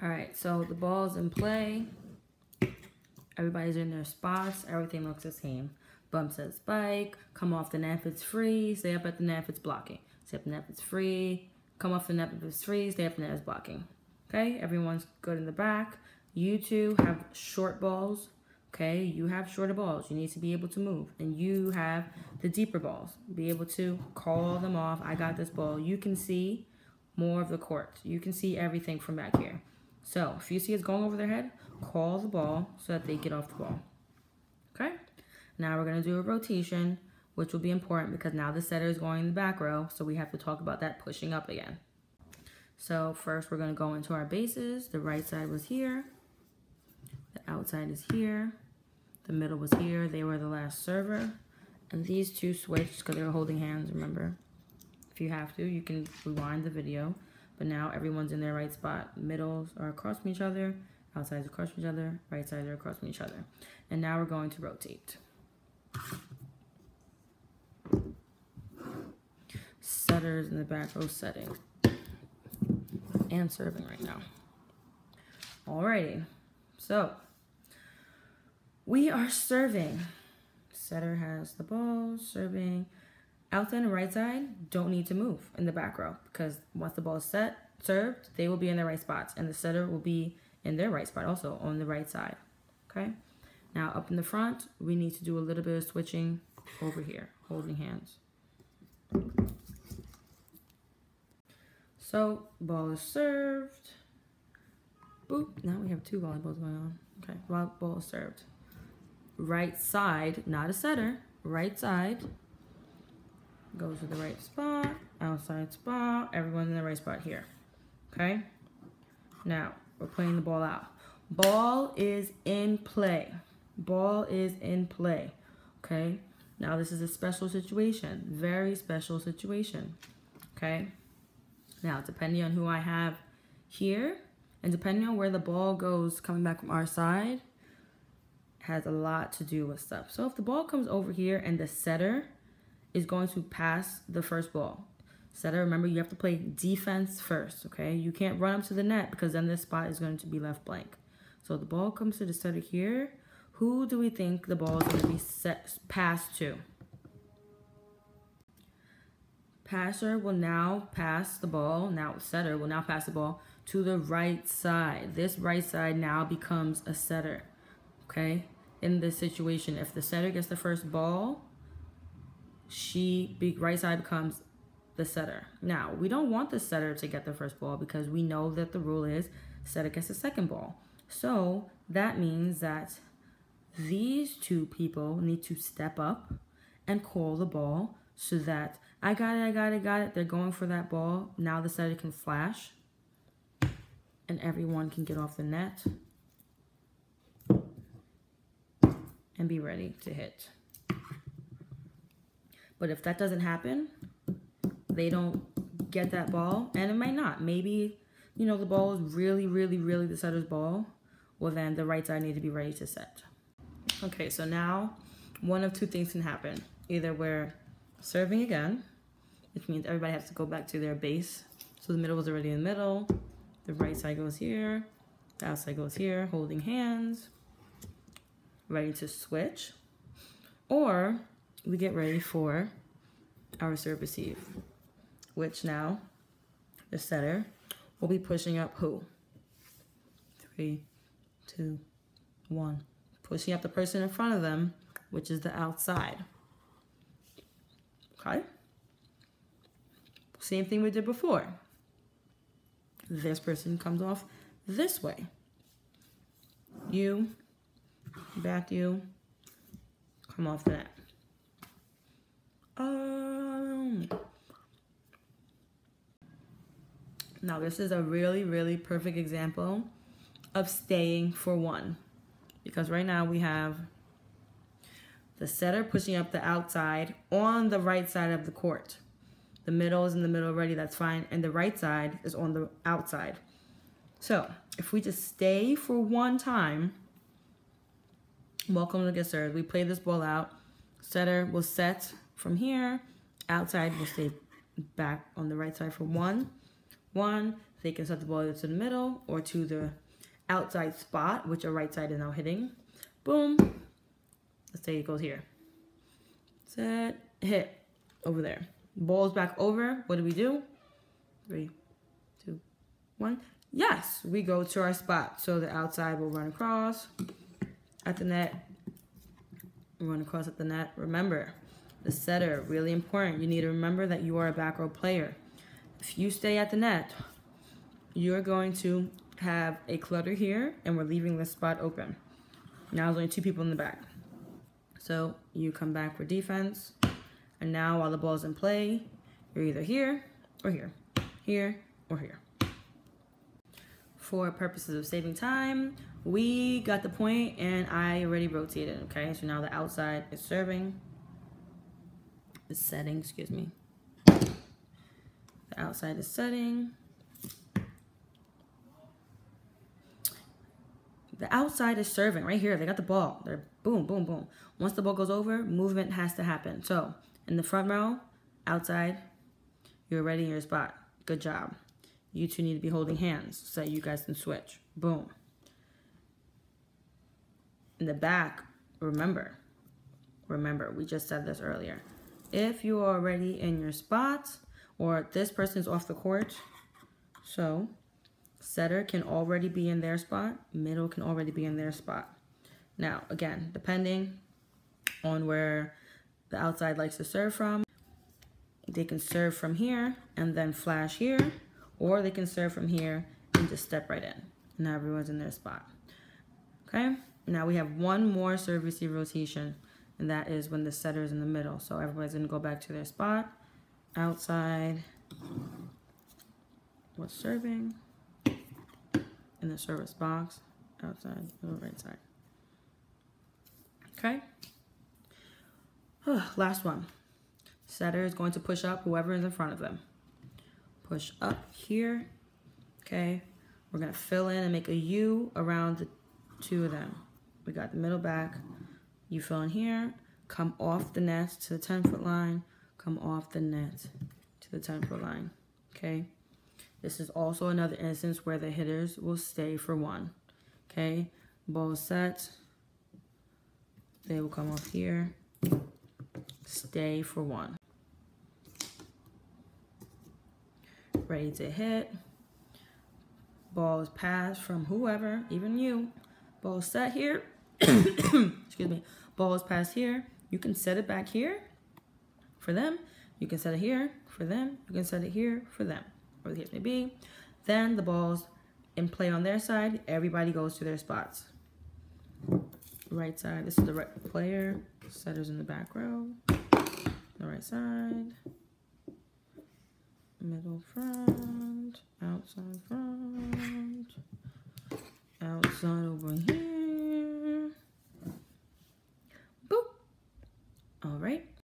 All right, so the ball's in play. Everybody's in their spots. Everything looks the same. Bump says spike. Come off the net if it's free. Stay up at the net if it's blocking. Stay up the net if it's free. Come off the net if it's free. Stay up the net if it's blocking. Okay, everyone's good in the back. You two have short balls. Okay, you have shorter balls. You need to be able to move. And you have the deeper balls. Be able to call them off. I got this ball. You can see more of the court. You can see everything from back here. So if you see it's going over their head, call the ball so that they get off the ball. Okay? Now we're going to do a rotation, which will be important because now the setter is going in the back row. So we have to talk about that pushing up again. So first we're going to go into our bases. The right side was here. The outside is here. The middle was here. They were the last server. And these two switched because they were holding hands, remember? If you have to, you can rewind the video. But now everyone's in their right spot. Middles are across from each other. Outsides across from each other. Right sides are across from each other. And now we're going to rotate. Setters in the back row setting. And serving right now. Alrighty. So, we are serving. Setter has the ball, serving. Outside and right side don't need to move in the back row because once the ball is served, they will be in their right spots. And the setter will be in their right spot also on the right side. Okay? Now up in the front, we need to do a little bit of switching over here, holding hands. So, ball is served. Boop. Now we have two volleyballs going on. Okay, ball is served. Right side, not a setter. Right side goes to the right spot. Outside spot. Everyone's in the right spot here. Okay? Now, we're playing the ball out. Ball is in play. Ball is in play. Okay? Now, this is a special situation. Very special situation. Okay? Now, depending on who I have here, and depending on where the ball goes coming back from our side, has a lot to do with stuff. So if the ball comes over here and the setter is going to pass the first ball. Setter, remember, you have to play defense first, okay? You can't run up to the net because then this spot is going to be left blank. So the ball comes to the setter here. Who do we think the ball is going to be passed to? Passer will now pass the ball. Now setter will now pass the ball to the right side. This right side now becomes a setter, okay? In this situation, if the setter gets the first ball, right side becomes the setter. Now, we don't want the setter to get the first ball because we know that the rule is setter gets the second ball. So that means that these two people need to step up and call the ball so that I got it. They're going for that ball. Now the setter can flash and everyone can get off the net and be ready to hit. But if that doesn't happen, they don't get that ball, and it might not. Maybe, you know, the ball is really the setter's ball. Well, then the right side needs to be ready to set. Okay, so now one of two things can happen. Either we're serving again, which means everybody has to go back to their base. So the middle was already in the middle. The right side goes here. The outside goes here, holding hands, ready to switch. Or we get ready for our serve receive, which now the setter will be pushing up who? 3, 2, 1. Pushing up the person in front of them, which is the outside. Okay? Same thing we did before. This person comes off this way. You, back you, come off the net. Now this is a really perfect example of staying for one. Because right now we have the setter pushing up the outside on the right side of the court. The middle is in the middle already, that's fine. And the right side is on the outside. So if we just stay for one time, welcome to get served. We play this ball out. Setter will set from here. Outside will stay back on the right side for 1. 1. They can set the ball either to the middle or to the outside spot, which our right side is now hitting. Boom. Let's say it goes here. Set, hit, over there. Ball's back over. What do? 3, 2, 1. Yes, we go to our spot. So the outside will run across at the net. Run across at the net. Remember, the setter, really important. You need to remember that you are a back row player. If you stay at the net, you're going to have a clutter here, and we're leaving this spot open. Now there's only 2 people in the back. So you come back for defense, and now while the ball's in play, you're either here or here, here or here. For purposes of saving time, we got the point, and I already rotated, okay? So now the outside is serving, is setting, excuse me. The outside is setting. The outside is serving right here. They got the ball. They're boom, boom, boom. Once the ball goes over, movement has to happen. So in the front row, outside, you're ready in your spot. Good job. You two need to be holding hands so that you guys can switch. Boom. In the back, remember, we just said this earlier. If you are already in your spot or this person is off the court, so setter can already be in their spot, middle can already be in their spot. Now, again, depending on where the outside likes to serve from, they can serve from here and then flash here, or they can serve from here and just step right in. Now everyone's in their spot. Okay? Now we have one more serve receive rotation, and that is when the setter is in the middle. So everybody's going to go back to their spot. Outside, what's serving? In the service box, outside, the right side. Okay? Last one. Setter is going to push up whoever is in front of them. Push up here. Okay? We're going to fill in and make a U around the 2 of them. We got the middle back. You fill in here. Come off the net to the 10-foot line. Come off the net to the 10-foot line. Okay? This is also another instance where the hitters will stay for 1. Okay? Ball set. They will come off here. Stay for 1. Ready to hit. Ball is passed from whoever, even you. Ball is set here. Excuse me. Ball is passed here. You can set it back here for them. You can set it here for them. You can set it here for them, or the case may be. Then the ball's in play on their side. Everybody goes to their spots. Right side, this is the right player. Setter's in the back row. The right side. Middle front. Outside front. Outside over here. Boop. All right.